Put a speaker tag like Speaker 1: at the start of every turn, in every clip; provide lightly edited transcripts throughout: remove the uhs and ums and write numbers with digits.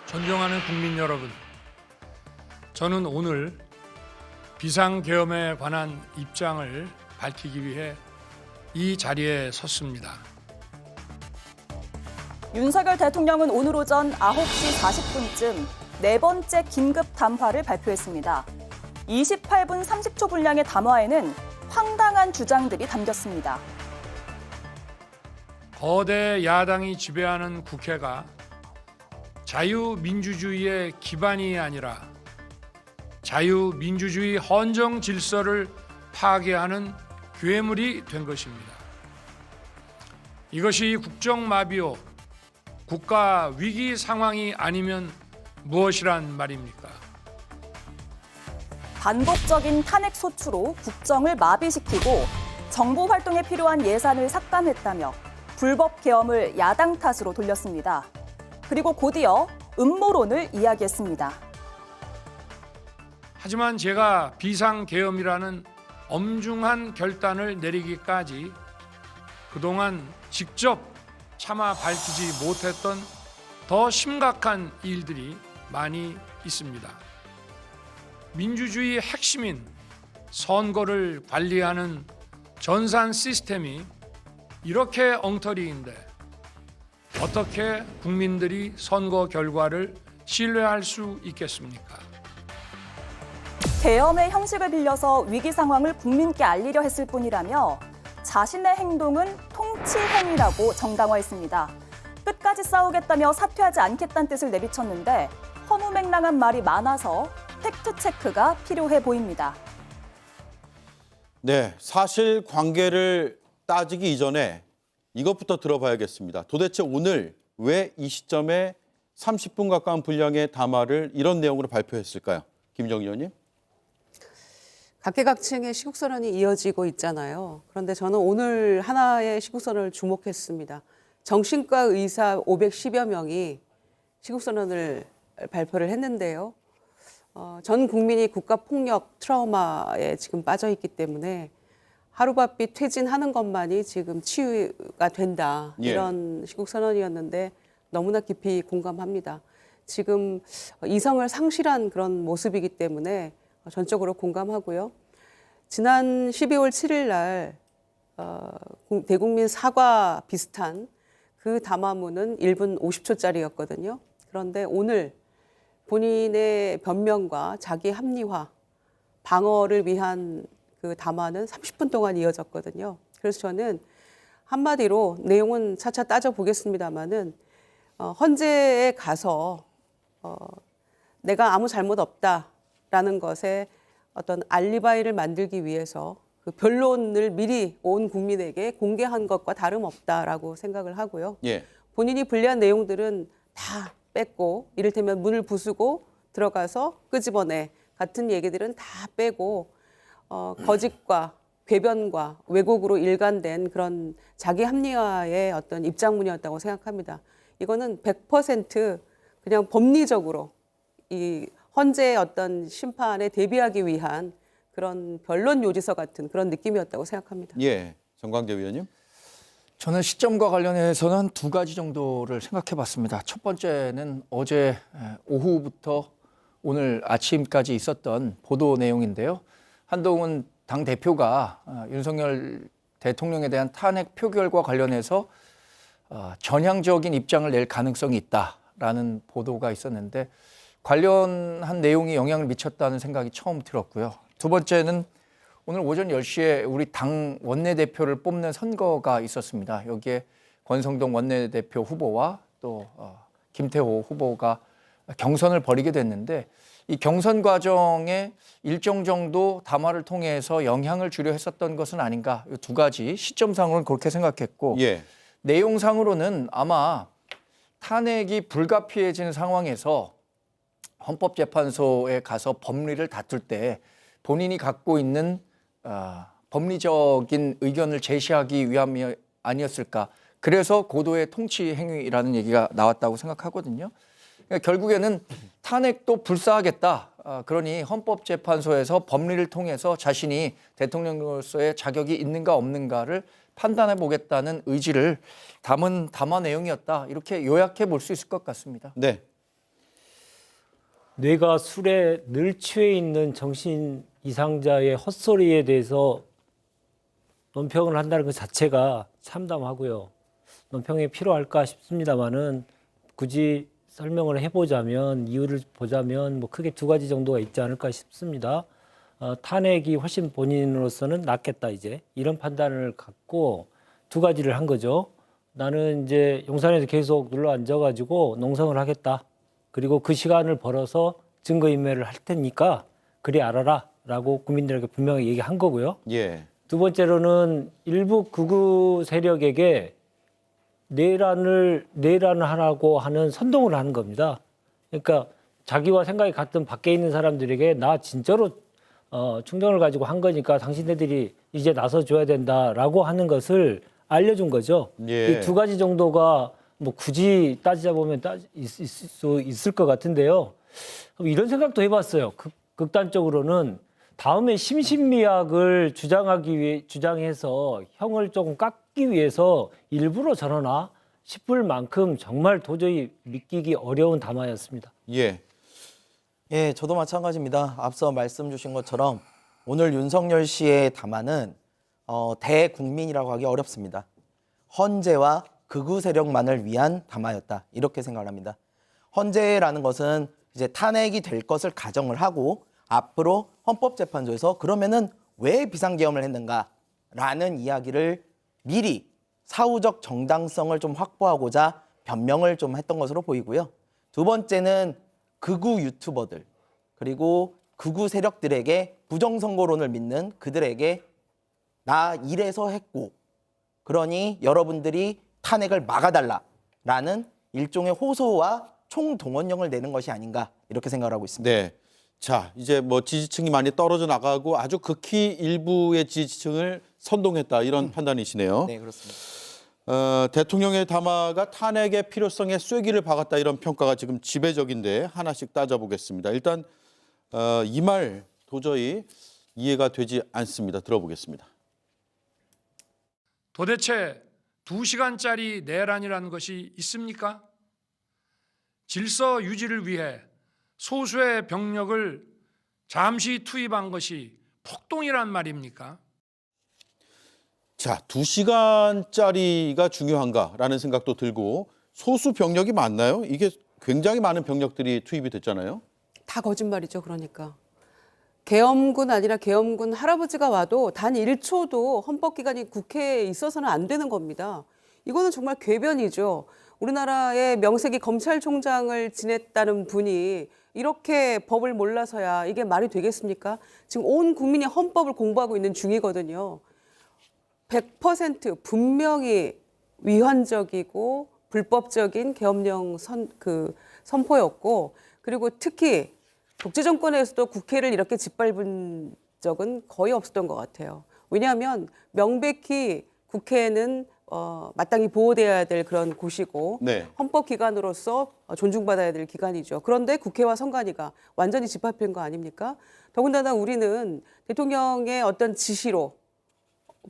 Speaker 1: 존경하는 국민 여러분, 저는 오늘 비상계엄에 관한 입장을 밝히기 위해 이 자리에 섰습니다.
Speaker 2: 윤석열 대통령은 오늘 오전 9시 40분쯤 네 번째 긴급 담화를 발표했습니다. 28분 30초 분량의 담화에는 황당한 주장들이 담겼습니다.
Speaker 1: 거대 야당이 지배하는 국회가 자유민주주의의 기반이 아니라 자유민주주의 헌정 질서를 파괴하는 괴물이 된 것입니다. 이것이 국정마비요, 국가 위기 상황이 아니면 무엇이란 말입니까?
Speaker 2: 반복적인 탄핵 소추로 국정을 마비시키고 정보 활동에 필요한 예산을 삭감했다며 불법 계엄을 야당 탓으로 돌렸습니다. 그리고 곧이어 음모론을 이야기했습니다.
Speaker 1: 하지만 제가 비상계엄이라는 엄중한 결단을 내리기까지 그동안 직접 차마 밝히지 못했던 더 심각한 일들이 많이 있습니다. 민주주의의 핵심인 선거를 관리하는 전산 시스템이 이렇게 엉터리인데 어떻게 국민들이 선거 결과를 신뢰할 수 있겠습니까?
Speaker 2: 계엄의 형식을 빌려서 위기 상황을 국민께 알리려 했을 뿐이라며 자신의 행동은 통치행위라고 정당화했습니다. 끝까지 싸우겠다며 사퇴하지 않겠다는 뜻을 내비쳤는데 허무맹랑한 말이 많아서 팩트체크가 필요해 보입니다.
Speaker 3: 네, 사실관계를 따지기 이전에 이것부터 들어봐야겠습니다. 도대체 오늘 왜 이 시점에 30분 가까운 분량의 담화를 이런 내용으로 발표했을까요? 김정희 의원님.
Speaker 4: 각계각층의 시국선언이 이어지고 있잖아요. 그런데 저는 오늘 하나의 시국선언을 주목했습니다. 정신과 의사 510여 명이 시국선언을 발표를 했는데요. 전 국민이 국가폭력 트라우마에 지금 빠져 있기 때문에 하루바삐 퇴진하는 것만이 지금 치유가 된다.
Speaker 3: 예.
Speaker 4: 이런 시국선언이었는데 너무나 깊이 공감합니다. 지금 이성을 상실한 그런 모습이기 때문에 전적으로 공감하고요. 지난 12월 7일 날 대국민 사과 비슷한 그 담화문은 1분 50초짜리였거든요. 그런데 오늘 본인의 변명과 자기 합리화, 방어를 위한 그 담화는 30분 동안 이어졌거든요. 그래서 저는 한마디로 내용은 차차 따져보겠습니다마는 헌재에 가서 내가 아무 잘못 없다라는 것에 어떤 알리바이를 만들기 위해서 그 변론을 미리 온 국민에게 공개한 것과 다름없다라고 생각을 하고요.
Speaker 3: 예.
Speaker 4: 본인이 불리한 내용들은 다 뺐고 이를테면 문을 부수고 들어가서 끄집어내 같은 얘기들은 다 빼고 거짓과 궤변과 왜곡으로 일관된 그런 자기 합리화의 어떤 입장문이었다고 생각합니다. 이거는 100% 그냥 법리적으로 이 헌재의 어떤 심판에 대비하기 위한 그런 변론 요지서 같은 그런 느낌이었다고 생각합니다.
Speaker 3: 예, 정광재 위원님.
Speaker 5: 저는 시점과 관련해서는 두 가지 정도를 생각해 봤습니다. 첫 번째는 어제 오후부터 오늘 아침까지 있었던 보도 내용인데요. 한동훈 당대표가 윤석열 대통령에 대한 탄핵 표결과 관련해서 전향적인 입장을 낼 가능성이 있다라는 보도가 있었는데 관련한 내용이 영향을 미쳤다는 생각이 처음 들었고요. 두 번째는 오늘 오전 10시에 우리 당 원내대표를 뽑는 선거가 있었습니다. 여기에 권성동 원내대표 후보와 또 김태호 후보가 경선을 벌이게 됐는데 이 경선 과정에 일정 정도 담화를 통해서 영향을 주려 했었던 것은 아닌가. 이 두 가지 시점상으로는 그렇게 생각했고
Speaker 3: 예.
Speaker 5: 내용상으로는 아마 탄핵이 불가피해진 상황에서 헌법재판소에 가서 법리를 다툴 때 본인이 갖고 있는 법리적인 의견을 제시하기 위함이 아니었을까. 그래서 고도의 통치 행위라는 얘기가 나왔다고 생각하거든요. 그러니까 결국에는 탄핵도 불사하겠다. 그러니 헌법재판소에서 법리를 통해서 자신이 대통령으로서의 자격이 있는가 없는가를 판단해 보겠다는 의지를 담은 담화 내용이었다. 이렇게 요약해 볼 수 있을 것 같습니다.
Speaker 3: 네.
Speaker 6: 뇌가 술에 늘 취해 있는 정신 이상자의 헛소리에 대해서 논평을 한다는 것 자체가 참담하고요. 논평이 필요할까 싶습니다만은 굳이 설명을 해보자면 이유를 보자면 뭐 크게 두 가지 정도가 있지 않을까 싶습니다. 탄핵이 훨씬 본인으로서는 낫겠다 이제 이런 판단을 갖고 두 가지를 한 거죠. 나는 이제 용산에서 계속 눌러 앉아가지고 농성을 하겠다. 그리고 그 시간을 벌어서 증거인멸을 할 테니까 그리 알아라 라고 국민들에게 분명히 얘기한 거고요.
Speaker 3: 예.
Speaker 6: 두 번째로는 일부 극우 세력에게 내란을 하라고 하는 선동을 하는 겁니다. 그러니까 자기와 생각이 같은 밖에 있는 사람들에게 나 진짜로 충정을 가지고 한 거니까 당신네들이 이제 나서줘야 된다라고 하는 것을 알려준 거죠.
Speaker 3: 예.
Speaker 6: 이 두 가지 정도가 뭐 굳이 따지자 보면 있을 수 있을 것 같은데요. 이런 생각도 해봤어요. 극단적으로는 다음에 심신미약을 주장해서 형을 조금 깎기 위해서 일부러 저러나 싶을 만큼 정말 도저히 믿기기 어려운 담화였습니다.
Speaker 3: 예.
Speaker 7: 예, 저도 마찬가지입니다. 앞서 말씀 주신 것처럼 오늘 윤석열 씨의 담화는 대국민이라고 하기 어렵습니다. 헌재와 극우 세력만을 위한 담화였다. 이렇게 생각을 합니다. 헌재라는 것은 이제 탄핵이 될 것을 가정을 하고 앞으로 헌법재판소에서 그러면은 왜 비상계엄을 했는가라는 이야기를 미리 사후적 정당성을 좀 확보하고자 변명을 좀 했던 것으로 보이고요. 두 번째는 극우 유튜버들 그리고 극우 세력들에게 부정선거론을 믿는 그들에게 나 이래서 했고 그러니 여러분들이 탄핵을 막아달라라는 일종의 호소와 총동원령을 내는 것이 아닌가 이렇게 생각을 하고 있습니다.
Speaker 3: 네. 자, 이제 뭐 지지층이 많이 떨어져 나가고 아주 극히 일부의 지지층을 선동했다 이런 판단이시네요.
Speaker 7: 네, 그렇습니다.
Speaker 3: 대통령의 담화가 탄핵의 필요성에 쐐기를 박았다 이런 평가가 지금 지배적인데 하나씩 따져보겠습니다. 일단 이 말 도저히 이해가 되지 않습니다. 들어보겠습니다.
Speaker 1: 도대체 2시간짜리 내란이라는 것이 있습니까? 질서 유지를 위해 소수의 병력을 잠시 투입한 것이 폭동이란 말입니까?
Speaker 3: 자, 2시간짜리가 중요한가라는 생각도 들고 소수 병력이 많나요? 이게 굉장히 많은 병력들이 투입이 됐잖아요.
Speaker 4: 다 거짓말이죠. 그러니까. 계엄군 아니라 계엄군 할아버지가 와도 단 1초도 헌법기관이 국회에 있어서는 안 되는 겁니다. 이거는 정말 궤변이죠. 우리나라의 명색이 검찰총장을 지냈다는 분이 이렇게 법을 몰라서야 이게 말이 되겠습니까? 지금 온 국민이 헌법을 공부하고 있는 중이거든요. 100% 분명히 위헌적이고 불법적인 계엄령 선포였고 그리고 특히 독재 정권에서도 국회를 이렇게 짓밟은 적은 거의 없었던 것 같아요. 왜냐하면 명백히 국회는 마땅히 보호돼야 될 그런 곳이고
Speaker 3: 네.
Speaker 4: 헌법기관으로서 존중받아야 될 기관이죠. 그런데 국회와 선관위가 완전히 짓밟힌 거 아닙니까? 더군다나 우리는 대통령의 어떤 지시로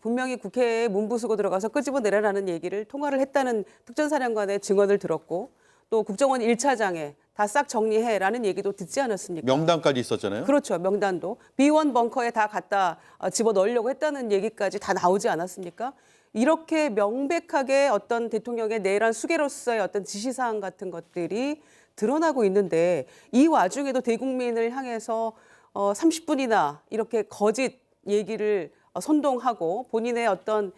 Speaker 4: 분명히 국회에 문 부수고 들어가서 끄집어내라는 얘기를 통화를 했다는 특전사령관의 증언을 들었고 또 국정원 1차장에 다 싹 정리해라는 얘기도 듣지 않았습니까?
Speaker 3: 명단까지 있었잖아요.
Speaker 4: 그렇죠. 명단도. 비원 벙커에 다 갖다 집어넣으려고 했다는 얘기까지 다 나오지 않았습니까? 이렇게 명백하게 어떤 대통령의 내란 수계로서의 어떤 지시사항 같은 것들이 드러나고 있는데 이 와중에도 대국민을 향해서 30분이나 이렇게 거짓 얘기를 선동하고 본인의 어떤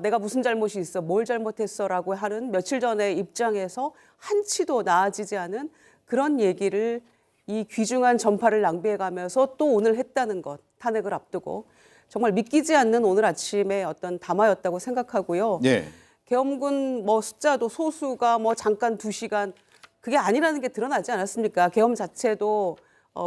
Speaker 4: 내가 무슨 잘못이 있어, 뭘 잘못했어라고 하는 며칠 전의 입장에서 한치도 나아지지 않은 그런 얘기를 이 귀중한 전파를 낭비해가면서 또 오늘 했다는 것, 탄핵을 앞두고 정말 믿기지 않는 오늘 아침의 어떤 담화였다고 생각하고요.
Speaker 3: 네.
Speaker 4: 계엄군 뭐 숫자도 소수가 뭐 잠깐 2시간 그게 아니라는 게 드러나지 않았습니까? 계엄 자체도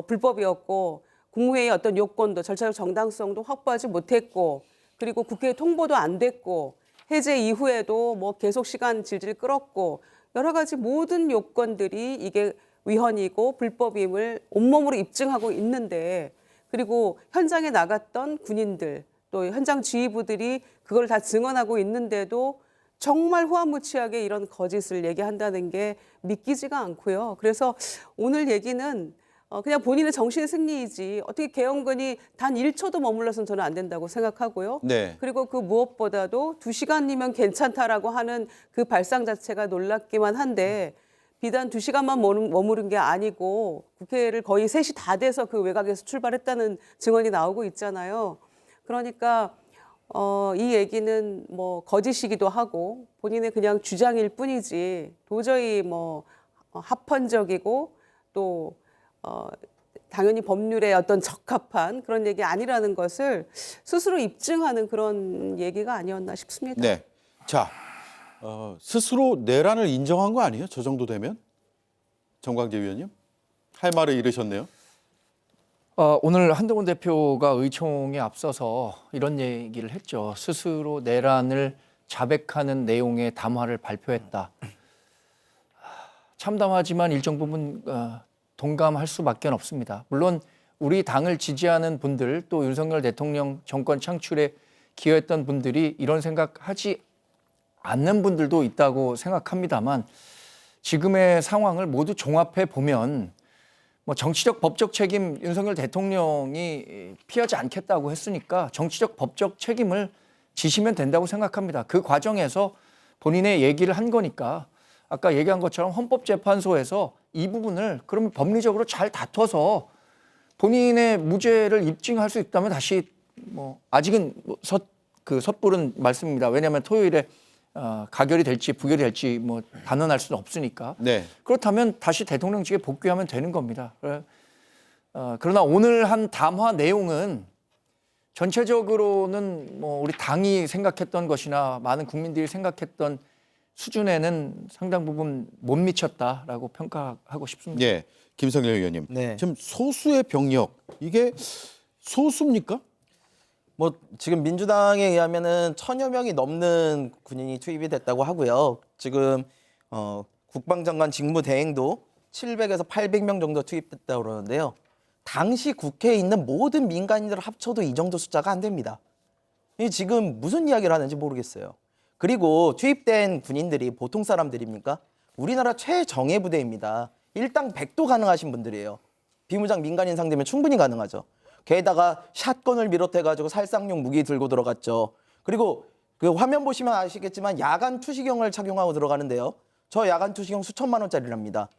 Speaker 4: 불법이었고 국무회의 어떤 요건도 절차적 정당성도 확보하지 못했고 그리고 국회 통보도 안 됐고 해제 이후에도 뭐 계속 시간 질질 끌었고 여러 가지 모든 요건들이 이게 위헌이고 불법임을 온몸으로 입증하고 있는데 그리고 현장에 나갔던 군인들 또 현장 지휘부들이 그걸 다 증언하고 있는데도 정말 후한무치하게 이런 거짓을 얘기한다는 게 믿기지가 않고요. 그래서 오늘 얘기는 그냥 본인의 정신의 승리이지 어떻게 계엄군이 단 1초도 머물러서는 저는 안 된다고 생각하고요.
Speaker 3: 네.
Speaker 4: 그리고 그 무엇보다도 2시간이면 괜찮다라고 하는 그 발상 자체가 놀랍기만 한데 비단 2시간만 머무른 게 아니고 국회를 거의 3시 다 돼서 그 외곽에서 출발했다는 증언이 나오고 있잖아요. 그러니까 이 얘기는 뭐 거짓이기도 하고 본인의 그냥 주장일 뿐이지 도저히 뭐 합헌적이고 또 당연히 법률에 어떤 적합한 그런 얘기 아니라는 것을 스스로 입증하는 그런 얘기가 아니었나 싶습니다.
Speaker 3: 네. 자, 스스로 내란을 인정한 거 아니에요? 저 정도 되면? 정광재 위원님? 할 말을 잃으셨네요.
Speaker 5: 오늘 한동훈 대표가 의총에 앞서서 이런 얘기를 했죠. 스스로 내란을 자백하는 내용의 담화를 발표했다. 참담하지만 일정 부분 동감할 수밖에 없습니다. 물론 우리 당을 지지하는 분들 또 윤석열 대통령 정권 창출에 기여했던 분들이 이런 생각하지 않는 분들도 있다고 생각합니다만 지금의 상황을 모두 종합해 보면 뭐 정치적 법적 책임 윤석열 대통령이 피하지 않겠다고 했으니까 정치적 법적 책임을 지시면 된다고 생각합니다. 그 과정에서 본인의 얘기를 한 거니까 아까 얘기한 것처럼 헌법재판소에서 이 부분을 그러면 법리적으로 잘 다퉈서 본인의 무죄를 입증할 수 있다면 다시 뭐 아직은 섣부른 말씀입니다. 왜냐하면 토요일에 가결이 될지 부결이 될지 뭐 단언할 수는 없으니까.
Speaker 3: 네.
Speaker 5: 그렇다면 다시 대통령직에 복귀하면 되는 겁니다. 그러나 오늘 한 담화 내용은 전체적으로는 뭐 우리 당이 생각했던 것이나 많은 국민들이 생각했던 수준에는 상당 부분 못 미쳤다라고 평가하고 싶습니다.
Speaker 3: 예. 김성렬 의원님.
Speaker 7: 네.
Speaker 3: 지금 소수의 병력 이게 소수입니까?
Speaker 7: 뭐 지금 민주당에 의하면은 1,000여 명이 넘는 군인이 투입이 됐다고 하고요. 지금 국방장관 직무대행도 700에서 800명 정도 투입됐다고 그러는데요. 당시 국회에 있는 모든 민간인들을 합쳐도 이 정도 숫자가 안 됩니다. 이 지금 무슨 이야기를 하는지 모르겠어요. 그리고 투입된 군인들이 보통 사람들입니까? 우리나라 최정예 부대입니다. 일당 100도 가능하신 분들이에요. 비무장 민간인 상대면 충분히 가능하죠. 게다가 샷건을 비롯해가지고 살상용 무기 들고 들어갔죠. 그리고 그 화면 보시면 아시겠지만 야간 투시경을 착용하고 들어가는데요. 저 야간 투시경 수천만 원짜리랍니다.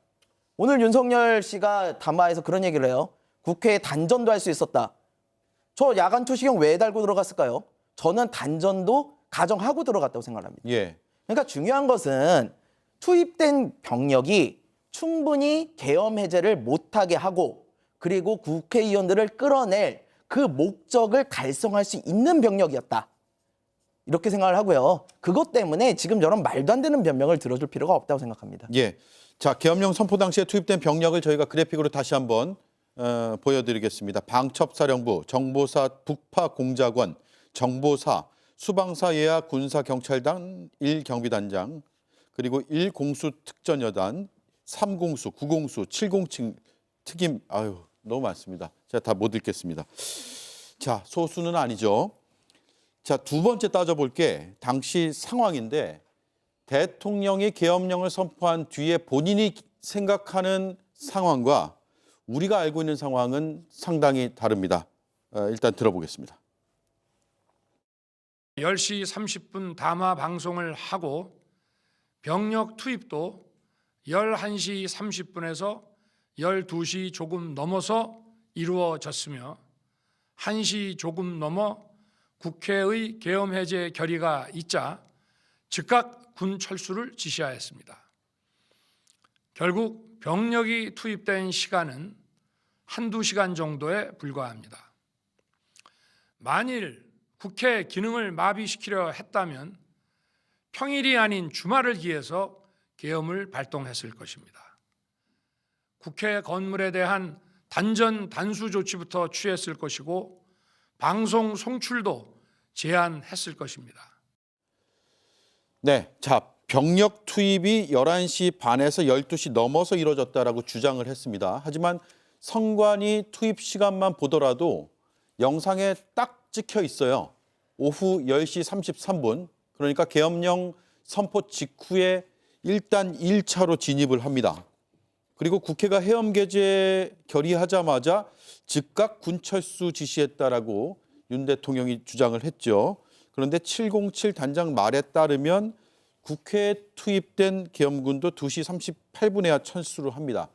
Speaker 7: 오늘 윤석열 씨가 담화에서 그런 얘기를 해요. 국회에 단전도 할 수 있었다. 저 야간 투시경 왜 달고 들어갔을까요? 저는 단전도 가정하고 들어갔다고 생각합니다.
Speaker 3: 예.
Speaker 7: 그러니까 중요한 것은 투입된 병력이 충분히 계엄 해제를 못하게 하고 그리고 국회의원들을 끌어낼 그 목적을 달성할 수 있는 병력이었다. 이렇게 생각을 하고요. 그것 때문에 지금 저런 말도 안 되는 변명을 들어줄 필요가 없다고 생각합니다.
Speaker 3: 예. 자, 계엄령 선포 당시에 투입된 병력을 저희가 그래픽으로 다시 한번 보여드리겠습니다. 방첩사령부, 정보사 북파공작원, 정보사, 수방사 예하 군사경찰단 1경비단장, 그리고 1공수 특전여단, 3공수, 9공수, 7공층 특임, 아유 너무 많습니다. 제가 다 못 읽겠습니다. 자, 소수는 아니죠. 자, 두 번째 따져볼 게 당시 상황인데 대통령이 계엄령을 선포한 뒤에 본인이 생각하는 상황과 우리가 알고 있는 상황은 상당히 다릅니다. 일단 들어보겠습니다.
Speaker 1: 10시 30분 담화 방송을 하고 병력 투입도 11시 30분에서 12시 조금 넘어서 이루어졌으며 1시 조금 넘어 국회의 계엄 해제 결의가 있자 즉각 군 철수를 지시하였습니다. 결국 병력이 투입된 시간은 한두 시간 정도에 불과합니다. 만일 국회 기능을 마비시키려 했다면 평일이 아닌 주말을 기해서 계엄을 발동했을 것입니다. 국회 건물에 대한 단전 단수 조치부터 취했을 것이고 방송 송출도 제한했을 것입니다.
Speaker 3: 네, 자, 병력 투입이 11시 반에서 12시 넘어서 이루어졌다라고 주장을 했습니다. 하지만 선관위 투입 시간만 보더라도 영상에 딱 찍혀 있어요. 오후 10시 33분, 그러니까 계엄령 선포 직후에 일단 1차로 진입을 합니다. 그리고 국회가 해엄 개제 결의하자마자 즉각 군철수 지시했다라고 윤 대통령이 주장을 했죠. 그런데 707 단장 말에 따르면 국회에 투입된 계엄군도 2시 38분에야 철수를 합니다.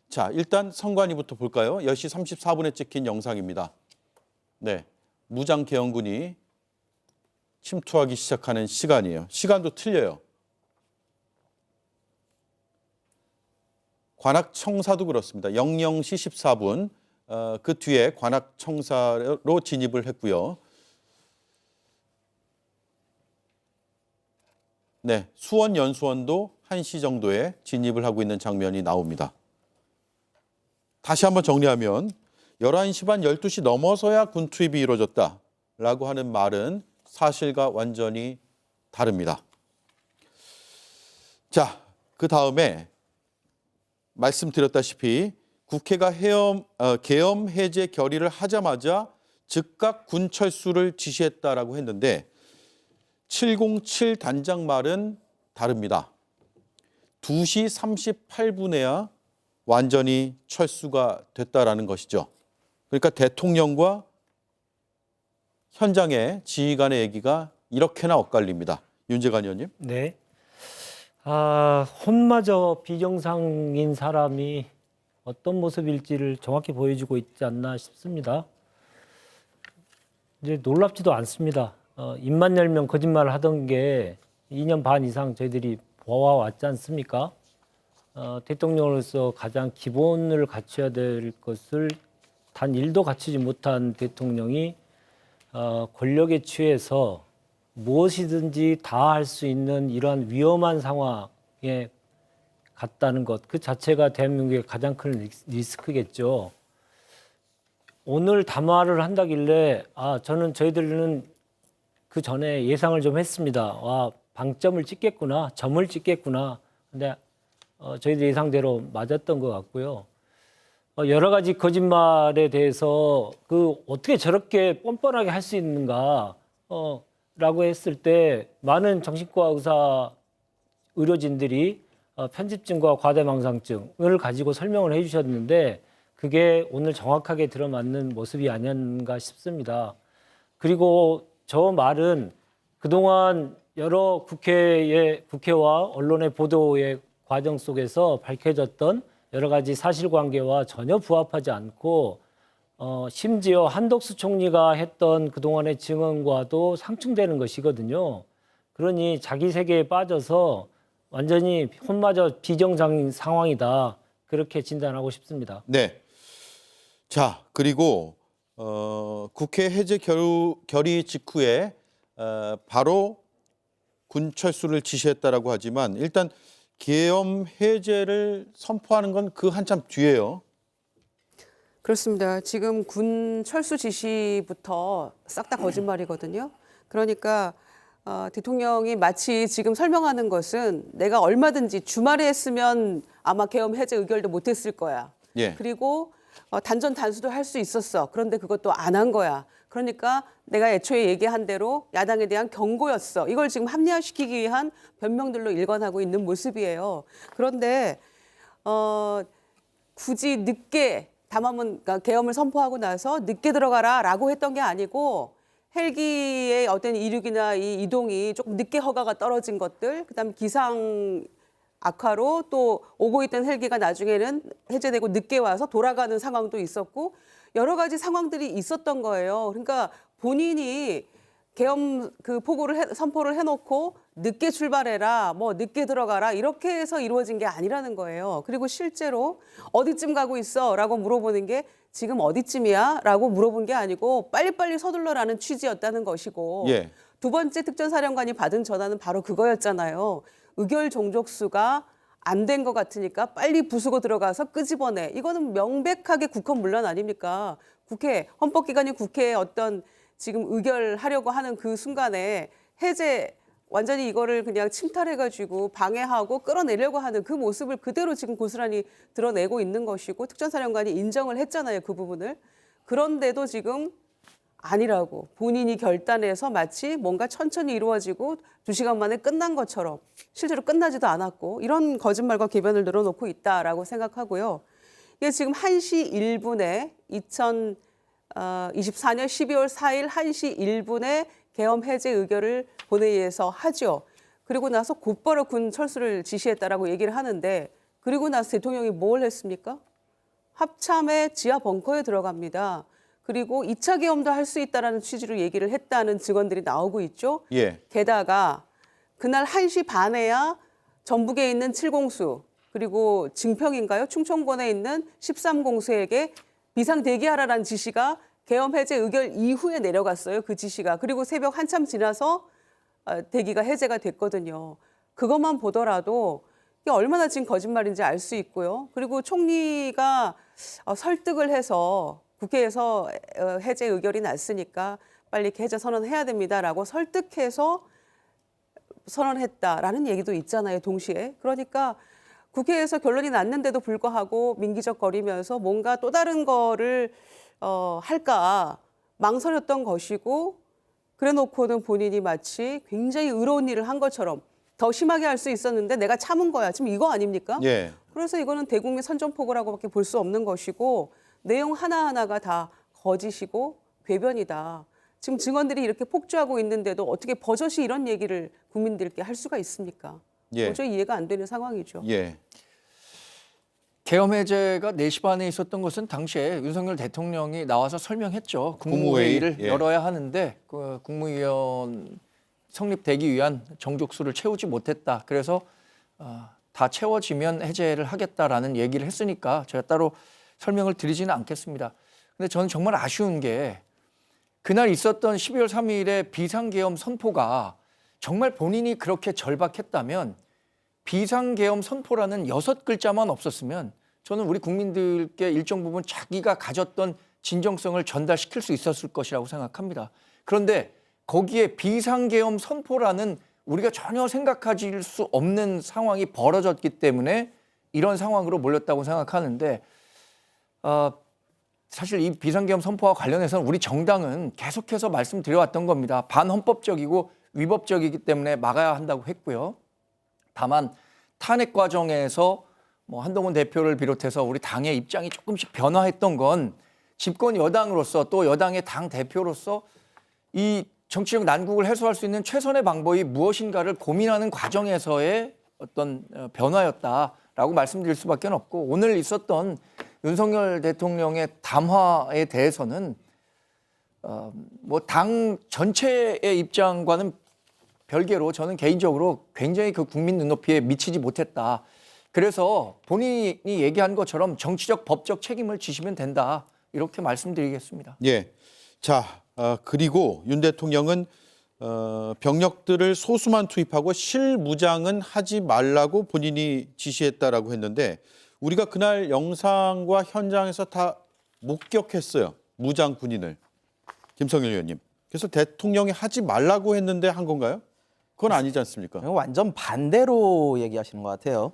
Speaker 3: 자, 일단 선관위부터 볼까요? 10시 34분에 찍힌 영상입니다. 네, 무장 계엄군이 침투하기 시작하는 시간이에요. 시간도 틀려요. 관악청사도 그렇습니다. 00시 14분 그 뒤에 관악청사로 진입을 했고요. 네, 수원 연수원도 1시 정도에 진입을 하고 있는 장면이 나옵니다. 다시 한번 정리하면 11시 반 12시 넘어서야 군 투입이 이루어졌다라고 하는 말은 사실과 완전히 다릅니다. 자, 그 다음에 말씀드렸다시피 국회가 계엄 해제 결의를 하자마자 즉각 군 철수를 지시했다라고 했는데 707 단장 말은 다릅니다. 2시 38분에야 완전히 철수가 됐다라는 것이죠. 그러니까 대통령과 현장의 지휘 간의 얘기가 이렇게나 엇갈립니다. 윤재관 의원님.
Speaker 6: 네. 혼마저 비정상인 사람이 어떤 모습일지를 정확히 보여주고 있지 않나 싶습니다. 이제 놀랍지도 않습니다. 입만 열면 거짓말을 하던 게 2년 반 이상 저희들이 보아왔지 않습니까? 대통령으로서 가장 기본을 갖춰야 될 것을 단 1도 갖추지 못한 대통령이 권력에 취해서 무엇이든지 다 할 수 있는 이러한 위험한 상황에 갔다는 것, 그 자체가 대한민국의 가장 큰 리스크겠죠. 오늘 담화를 한다길래 저희들은 그 전에 예상을 좀 했습니다. 방점을 찍겠구나, 점을 찍겠구나. 근데 저희들 예상대로 맞았던 것 같고요. 여러 가지 거짓말에 대해서 어떻게 저렇게 뻔뻔하게 할 수 있는가 라고 했을 때 많은 정신과 의사 의료진들이 편집증과 과대망상증을 가지고 설명을 해주셨는데 그게 오늘 정확하게 들어맞는 모습이 아니었는가 싶습니다. 그리고 저 말은 그동안 여러 국회와 언론의 보도의 과정 속에서 밝혀졌던 여러 가지 사실관계와 전혀 부합하지 않고 심지어 한덕수 총리가 했던 그동안의 증언과도 상충되는 것이거든요. 그러니 자기 세계에 빠져서 완전히 혼마저 비정상인 상황이다. 그렇게 진단하고 싶습니다.
Speaker 3: 네. 자, 그리고 국회 해제 결의 직후에 바로 군 철수를 지시했다라고 하지만 일단 계엄 해제를 선포하는 건 그 한참 뒤에요.
Speaker 4: 그렇습니다. 지금 군 철수 지시부터 싹 다 거짓말이거든요. 그러니까 대통령이 마치 지금 설명하는 것은 내가 얼마든지 주말에 했으면 아마 계엄 해제 의결도 못했을 거야.
Speaker 3: 예.
Speaker 4: 그리고 단전 단수도 할 수 있었어. 그런데 그것도 안 한 거야. 그러니까 내가 애초에 얘기한 대로 야당에 대한 경고였어. 이걸 지금 합리화시키기 위한 변명들로 일관하고 있는 모습이에요. 그런데 굳이 늦게 그러니까 계엄을 선포하고 나서 늦게 들어가라라고 했던 게 아니고 헬기의 어떤 이륙이나 이 이동이 조금 늦게 허가가 떨어진 것들, 그다음에 기상 악화로 또 오고 있던 헬기가 나중에는 해제되고 늦게 와서 돌아가는 상황도 있었고 여러 가지 상황들이 있었던 거예요. 그러니까 본인이 계엄 선포를 해놓고 늦게 출발해라, 늦게 들어가라 이렇게 해서 이루어진 게 아니라는 거예요. 그리고 실제로 어디쯤 가고 있어라고 물어보는 게 지금 어디쯤이야라고 물어본 게 아니고 빨리빨리 서둘러라는 취지였다는 것이고
Speaker 3: 예.
Speaker 4: 두 번째 특전사령관이 받은 전화는 바로 그거였잖아요. 의결 종족수가 안 된 것 같으니까 빨리 부수고 들어가서 끄집어내. 이거는 명백하게 국헌문란 아닙니까? 헌법기관인 국회에 어떤 지금 의결하려고 하는 그 순간에 완전히 이거를 그냥 침탈해가지고 방해하고 끌어내려고 하는 그 모습을 그대로 지금 고스란히 드러내고 있는 것이고 특전사령관이 인정을 했잖아요. 그 부분을. 그런데도 지금 아니라고 본인이 결단해서 마치 뭔가 천천히 이루어지고 2시간 만에 끝난 것처럼 실제로 끝나지도 않았고 이런 거짓말과 궤변을 늘어놓고 있다라고 생각하고요. 이게 지금 1시 1분에 2024년 12월 4일 1시 1분에 계엄 해제 의결을 본회의에서 하죠. 그리고 나서 곧바로 군 철수를 지시했다라고 얘기를 하는데 그리고 나서 대통령이 뭘 했습니까? 합참의 지하 벙커에 들어갑니다. 그리고 2차 계엄도 할 수 있다라는 취지로 얘기를 했다는 증언들이 나오고 있죠.
Speaker 3: 예.
Speaker 4: 게다가 그날 1시 반에야 전북에 있는 7공수 그리고 증평인가요? 충청권에 있는 13공수에게 비상 대기하라라는 지시가 계엄 해제 의결 이후에 내려갔어요. 그 지시가. 그리고 새벽 한참 지나서 대기가 해제가 됐거든요. 그것만 보더라도 이게 얼마나 지금 거짓말인지 알 수 있고요. 그리고 총리가 설득을 해서 국회에서 해제 의결이 났으니까 빨리 해제 선언해야 됩니다라고 설득해서 선언했다라는 얘기도 있잖아요. 동시에. 그러니까 국회에서 결론이 났는데도 불구하고 민기적거리면서 뭔가 또 다른 거를 할까 망설였던 것이고 그래놓고는 본인이 마치 굉장히 의로운 일을 한 것처럼 더 심하게 할 수 있었는데 내가 참은 거야. 지금 이거 아닙니까?
Speaker 3: 예.
Speaker 4: 그래서 이거는 대국민 선전포고라고밖에 볼 수 없는 것이고 내용 하나하나가 다 거짓이고 궤변이다. 지금 증언들이 이렇게 폭주하고 있는데도 어떻게 버젓이 이런 얘기를 국민들께 할 수가 있습니까?
Speaker 3: 예.
Speaker 4: 도저히 이해가 안 되는 상황이죠.
Speaker 3: 예.
Speaker 5: 계엄 해제가 4시 반에 있었던 것은 당시에 윤석열 대통령이 나와서 설명했죠. 국무회의를
Speaker 3: 국무회의, 예.
Speaker 5: 열어야 하는데 그 국무위원 성립되기 위한 정족수를 채우지 못했다. 그래서 다 채워지면 해제를 하겠다라는 얘기를 했으니까 제가 따로 설명을 드리지는 않겠습니다. 근데 저는 정말 아쉬운 게 그날 있었던 12월 3일의 비상계엄 선포가 정말 본인이 그렇게 절박했다면 비상계엄 선포라는 6글자만 없었으면 저는 우리 국민들께 일정 부분 자기가 가졌던 진정성을 전달시킬 수 있었을 것이라고 생각합니다. 그런데 거기에 비상계엄 선포라는 우리가 전혀 생각할 수 없는 상황이 벌어졌기 때문에 이런 상황으로 몰렸다고 생각하는데 사실 이 비상계엄 선포와 관련해서는 우리 정당은 계속해서 말씀드려왔던 겁니다. 반헌법적이고 위법적이기 때문에 막아야 한다고 했고요. 다만 탄핵 과정에서 한동훈 대표를 비롯해서 우리 당의 입장이 조금씩 변화했던 건 집권 여당으로서 또 여당의 당 대표로서 이 정치적 난국을 해소할 수 있는 최선의 방법이 무엇인가를 고민하는 과정에서의 어떤 변화였다라고 말씀드릴 수밖에 없고 오늘 있었던 윤석열 대통령의 담화에 대해서는 당 전체의 입장과는 별개로 저는 개인적으로 굉장히 그 국민 눈높이에 미치지 못했다. 그래서 본인이 얘기한 것처럼 정치적 법적 책임을 지시면 된다. 이렇게 말씀드리겠습니다.
Speaker 3: 예. 자, 그리고 윤 대통령은 병력들을 소수만 투입하고 실무장은 하지 말라고 본인이 지시했다라고 했는데 우리가 그날 영상과 현장에서 다 목격했어요. 무장 군인을. 김성일 의원님. 그래서 대통령이 하지 말라고 했는데 한 건가요? 그건 아니지 않습니까?
Speaker 7: 완전 반대로 얘기하시는 것 같아요.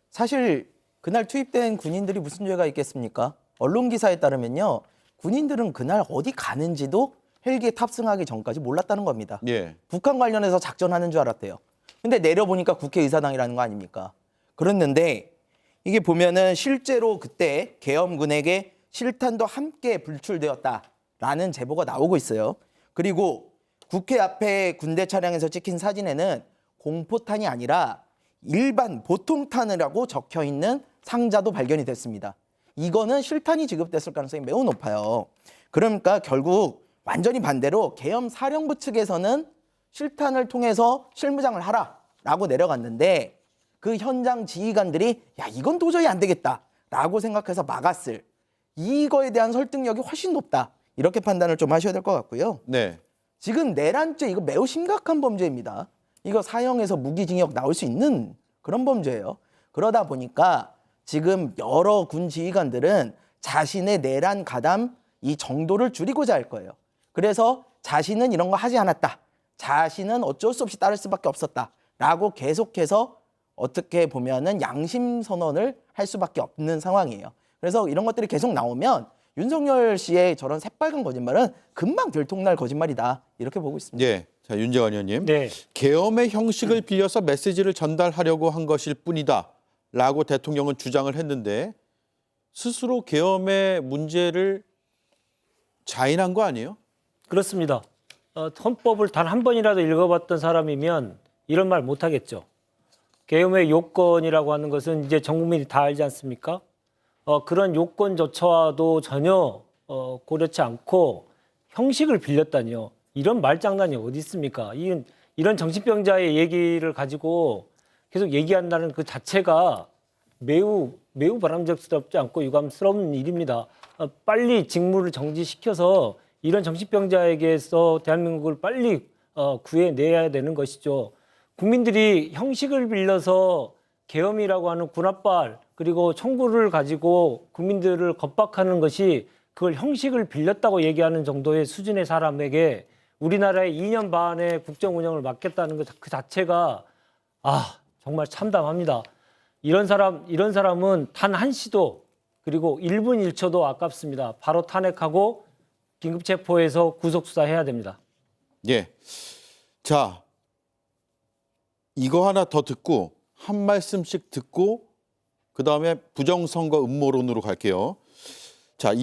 Speaker 7: 사실 그날 투입된 군인들이 무슨 죄가 있겠습니까? 언론 기사에 따르면요. 군인들은 그날 어디 가는지도 헬기에 탑승하기 전까지 몰랐다는 겁니다.
Speaker 3: 예.
Speaker 7: 북한 관련해서 작전하는 줄 알았대요. 근데 내려보니까 국회의사당이라는 거 아닙니까? 그랬는데 이게 보면은 실제로 그때 계엄군에게 실탄도 함께 불출되었다라는 제보가 나오고 있어요. 그리고 국회 앞에 군대 차량에서 찍힌 사진에는 공포탄이 아니라 일반 보통탄이라고 적혀 있는 상자도 발견이 됐습니다. 이거는 실탄이 지급됐을 가능성이 매우 높아요. 그러니까 결국 완전히 반대로 계엄 사령부 측에서는 실탄을 통해서 실무장을 하라라고 내려갔는데 그 현장 지휘관들이 야 이건 도저히 안 되겠다라고 생각해서 막았을 이거에 대한 설득력이 훨씬 높다. 이렇게 판단을 좀 하셔야 될 것 같고요.
Speaker 3: 네.
Speaker 7: 지금 내란죄 이거 매우 심각한 범죄입니다. 이거 사형에서 무기징역 나올 수 있는 그런 범죄예요. 그러다 보니까 지금 여러 군 지휘관들은 자신의 내란 가담 이 정도를 줄이고자 할 거예요. 그래서 자신은 이런 거 하지 않았다. 자신은 어쩔 수 없이 따를 수밖에 없었다라고 계속해서 어떻게 보면은 양심 선언을 할 수밖에 없는 상황이에요. 그래서 이런 것들이 계속 나오면 윤석열 씨의 저런 새빨간 거짓말은 금방 들통날 거짓말이다. 이렇게 보고 있습니다.
Speaker 3: 예. 자, 윤재관 의원님.
Speaker 6: 네.
Speaker 3: 계엄의 형식을 빌려서 메시지를 전달하려고 한 것일 뿐이다라고 대통령은 주장을 했는데 스스로 계엄의 문제를 자인한 거 아니에요?
Speaker 6: 그렇습니다. 헌법을 단 한 번이라도 읽어봤던 사람이면 이런 말 못하겠죠. 계엄의 요건이라고 하는 것은 이제 전 국민이 다 알지 않습니까? 그런 요건조차도 전혀 고려치 않고 형식을 빌렸다니요. 이런 말장난이 어디 있습니까? 이런 정신병자의 얘기를 가지고 계속 얘기한다는 그 자체가 매우 바람직스럽지 않고 유감스러운 일입니다. 빨리 직무를 정지시켜서 이런 정신병자에게서 대한민국을 빨리 구해내야 되는 것이죠. 국민들이 형식을 빌려서 계엄이라고 하는 군합발 그리고 총구를 가지고 국민들을 겁박하는 것이 그걸 형식을 빌렸다고 얘기하는 정도의 수준의 사람에게 우리나라의 2년 반의 국정 운영을 맡겠다는 것 그 자체가 정말 참담합니다. 이런 사람은 단 한 시도 그리고 1분 1초도 아깝습니다. 바로 탄핵하고 긴급 체포해서 구속 수사해야 됩니다.
Speaker 3: 예. 자, 이거 하나 더 듣고 한 말씀씩 듣고 그다음에 부정선거 음모론으로 갈게요. 자,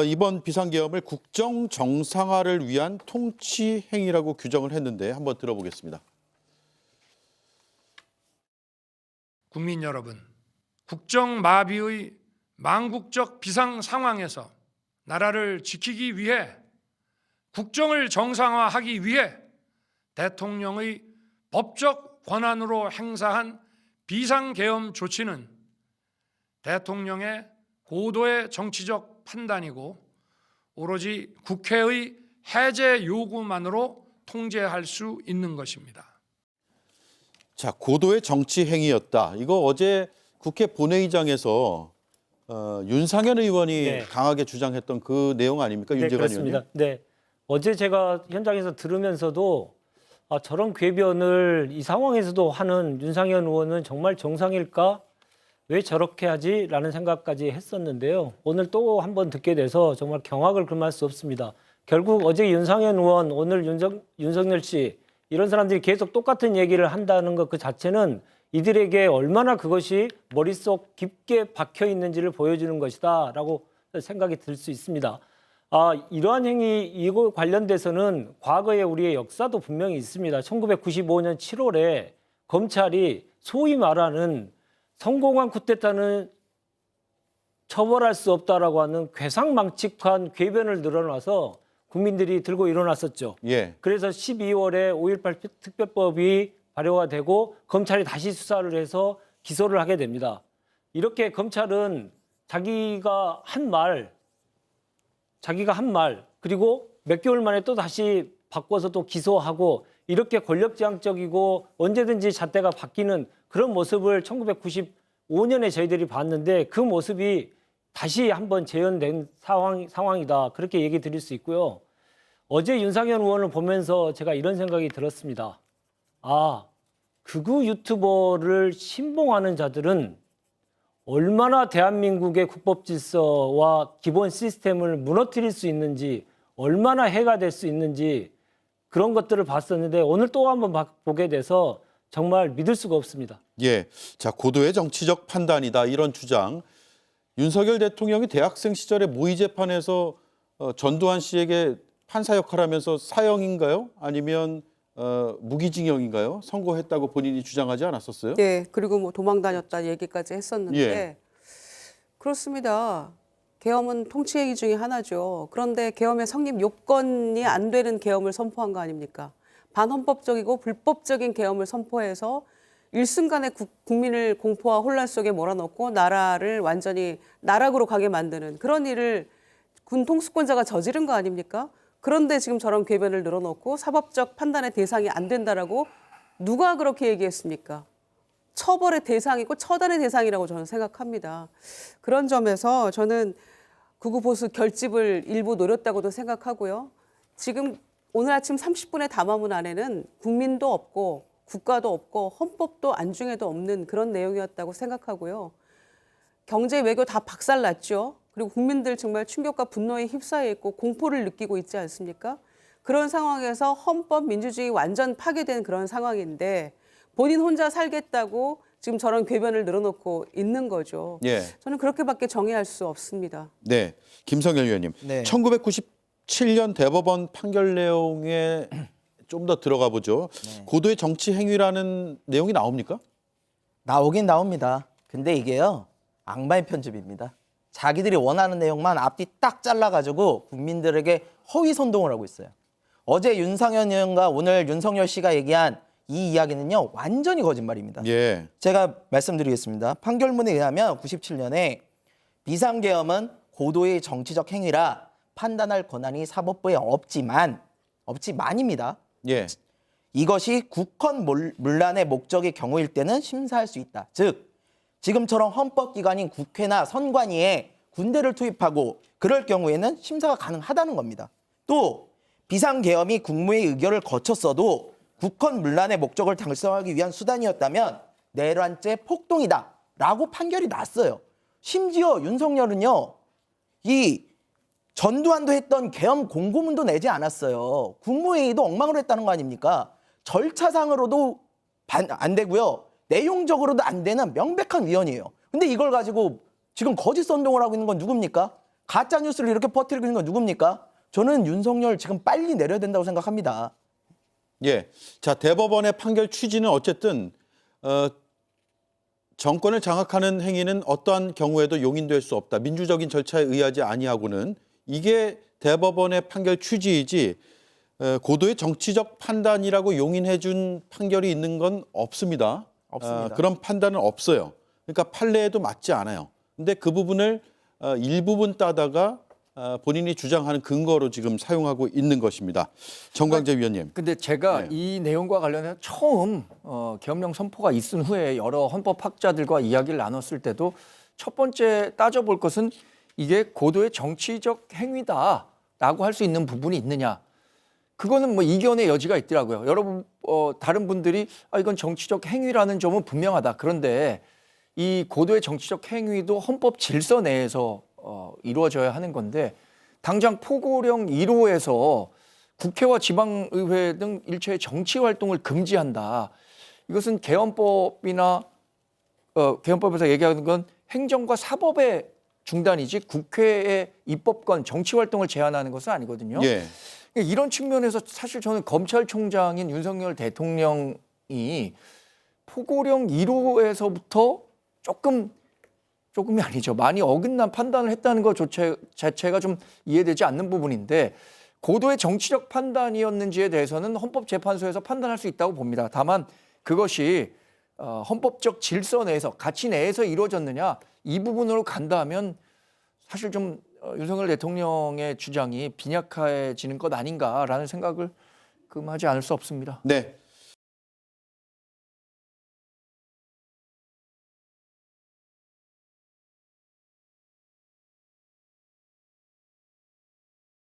Speaker 3: 이번 비상계엄을 국정 정상화를 위한 통치 행위라고 규정을 했는데 한번 들어보겠습니다.
Speaker 1: 국민 여러분, 국정 마비의 망국적 비상 상황에서 나라를 지키기 위해 국정을 정상화하기 위해 대통령의 법적 권한으로 행사한 비상계엄 조치는 대통령의 고도의 정치적 판단이고 오로지 국회의 해제 요구만으로 통제할 수 있는 것입니다.
Speaker 3: 자, 고도의 정치 행위였다. 이거 어제 국회 본회의장에서 윤상현 의원이
Speaker 6: 네.
Speaker 3: 강하게 주장했던 그 내용 아닙니까?
Speaker 6: 네,
Speaker 3: 윤재관
Speaker 6: 그렇습니다.
Speaker 3: 의원님.
Speaker 6: 네, 어제 제가 현장에서 들으면서도 저런 궤변을 이 상황에서도 하는 윤상현 의원은 정말 정상일까? 왜 저렇게 하지? 라는 생각까지 했었는데요. 오늘 또 한 번 듣게 돼서 정말 경악을 금할 수 없습니다. 결국 어제 윤상현 의원, 오늘 윤석열 씨 이런 사람들이 계속 똑같은 얘기를 한다는 것 그 자체는 이들에게 얼마나 그것이 머릿속 깊게 박혀 있는지를 보여주는 것이다 라고 생각이 들 수 있습니다. 이러한 행위 이거 관련돼서는 과거에 우리의 역사도 분명히 있습니다. 1995년 7월에 검찰이 소위 말하는 성공한 쿠데타는 처벌할 수 없다라고 하는 괴상망측한 궤변을 늘어놔서 국민들이 들고 일어났었죠.
Speaker 3: 예.
Speaker 6: 그래서 12월에 5.18 특별법이 발효가 되고 검찰이 다시 수사를 해서 기소를 하게 됩니다. 이렇게 검찰은 자기가 한 말 그리고 몇 개월 만에 또 다시 바꿔서 또 기소하고 이렇게 권력지향적이고 언제든지 잣대가 바뀌는 그런 모습을 1995년에 저희들이 봤는데 그 모습이 다시 한번 재현된 상황이다. 그렇게 얘기 드릴 수 있고요. 어제 윤상현 의원을 보면서 제가 이런 생각이 들었습니다. 극우 유튜버를 신봉하는 자들은 얼마나 대한민국의 국법 질서와 기본 시스템을 무너뜨릴 수 있는지, 얼마나 해가 될 수 있는지 그런 것들을 봤었는데 오늘 또 한번 보게 돼서 정말 믿을 수가 없습니다.
Speaker 3: 예. 자, 고도의 정치적 판단이다. 이런 주장. 윤석열 대통령이 대학생 시절에 모의 재판에서 전두환 씨에게 판사 역할을 하면서 사형인가요? 아니면 무기징역인가요? 선고했다고 본인이 주장하지 않았었어요?
Speaker 4: 네, 그리고 뭐 도망 다녔다 얘기까지 했었는데
Speaker 3: 예.
Speaker 4: 그렇습니다. 계엄은 통치행위 중에 하나죠. 그런데 계엄의 성립 요건이 안 되는 계엄을 선포한 거 아닙니까? 반헌법적이고 불법적인 계엄을 선포해서 일순간에 국민을 공포와 혼란 속에 몰아넣고 나라를 완전히 나락으로 가게 만드는 그런 일을 군 통수권자가 저지른 거 아닙니까? 그런데 지금 저런 궤변을 늘어놓고 사법적 판단의 대상이 안 된다라고 누가 그렇게 얘기했습니까? 처벌의 대상이고 처단의 대상이라고 저는 생각합니다. 그런 점에서 저는 극우 보수 결집을 일부 노렸다고도 생각하고요. 지금 오늘 아침 30분의 담화문 안에는 국민도 없고 국가도 없고 헌법도 안중에도 없는 그런 내용이었다고 생각하고요. 경제 외교 다 박살났죠. 그리고 국민들 정말 충격과 분노에 휩싸여 있고 공포를 느끼고 있지 않습니까? 그런 상황에서 헌법 민주주의 완전 파괴된 그런 상황인데 본인 혼자 살겠다고 지금 저런 궤변을 늘어놓고 있는 거죠.
Speaker 3: 예.
Speaker 4: 저는 그렇게밖에 정의할 수 없습니다.
Speaker 3: 네. 김성열 의원님.
Speaker 7: 네.
Speaker 3: 1997년 대법원 판결 내용에 좀 더 들어가 보죠. 고도의 정치 행위라는 내용이 나옵니까?
Speaker 7: 나오긴 나옵니다. 근데 이게요, 악마의 편집입니다. 자기들이 원하는 내용만 앞뒤 딱 잘라가지고 국민들에게 허위 선동을 하고 있어요. 어제 윤상현 의원과 오늘 윤석열 씨가 얘기한 이 이야기는요, 완전히 거짓말입니다.
Speaker 3: 예.
Speaker 7: 제가 말씀드리겠습니다. 판결문에 의하면 97년에 비상계엄은 고도의 정치적 행위라 판단할 권한이 사법부에 없지만입니다.
Speaker 3: 예.
Speaker 7: 이것이 국헌 문란의 목적의 경우일 때는 심사할 수 있다. 즉, 지금처럼 헌법기관인 국회나 선관위에 군대를 투입하고 그럴 경우에는 심사가 가능하다는 겁니다. 또 비상계엄이 국무회의 의결을 거쳤어도 국헌 문란의 목적을 달성하기 위한 수단이었다면 내란죄 폭동이다 라고 판결이 났어요. 심지어 윤석열은요, 이 전두환도 했던 계엄 공고문도 내지 않았어요. 국무회의도 엉망으로 했다는 거 아닙니까? 절차상으로도 안 되고요. 내용적으로도 안 되는 명백한 위헌이에요. 근데 이걸 가지고 지금 거짓 선동을 하고 있는 건 누굽니까? 가짜 뉴스를 이렇게 퍼뜨리고 있는 건 누굽니까? 저는 윤석열 지금 빨리 내려야 된다고 생각합니다.
Speaker 3: 예. 자, 대법원의 판결 취지는 어쨌든 정권을 장악하는 행위는 어떠한 경우에도 용인될 수 없다. 민주적인 절차에 의하지 아니하고는, 이게 대법원의 판결 취지이지 고도의 정치적 판단이라고 용인해 준 판결이 있는 건 없습니다.
Speaker 7: 없습니다.
Speaker 3: 그런 판단은 없어요. 그러니까 판례에도 맞지 않아요. 근데 그 부분을 일부분 따다가 본인이 주장하는 근거로 지금 사용하고 있는 것입니다. 정광재 위원님.
Speaker 5: 근데 제가
Speaker 3: 네.
Speaker 5: 이 내용과 관련해서 처음 계엄령 선포가 있은 후에 여러 헌법학자들과 이야기를 나눴을 때도 첫 번째 따져볼 것은 이게 고도의 정치적 행위다라고 할 수 있는 부분이 있느냐. 그거는 뭐 이견의 여지가 있더라고요. 여러분 다른 분들이 이건 정치적 행위라는 점은 분명하다. 그런데 이 고도의 정치적 행위도 헌법 질서 내에서 이루어져야 하는 건데, 당장 포고령 1호에서 국회와 지방의회 등 일체의 정치 활동을 금지한다. 이것은 개헌법에서 얘기하는 건 행정과 사법의 중단이지 국회의 입법권, 정치 활동을 제한하는 것은 아니거든요.
Speaker 3: 예.
Speaker 5: 이런 측면에서 사실 저는 검찰총장인 윤석열 대통령이 포고령 1호에서부터 조금이 아니죠. 많이 어긋난 판단을 했다는 것 자체가 좀 이해되지 않는 부분인데, 고도의 정치적 판단이었는지에 대해서는 헌법재판소에서 판단할 수 있다고 봅니다. 다만 그것이 헌법적 질서 내에서, 가치 내에서 이루어졌느냐, 이 부분으로 간다면 사실 좀 윤석열 대통령의 주장이 빈약해지는 것 아닌가라는 생각을 금하지 않을 수 없습니다.
Speaker 3: 네.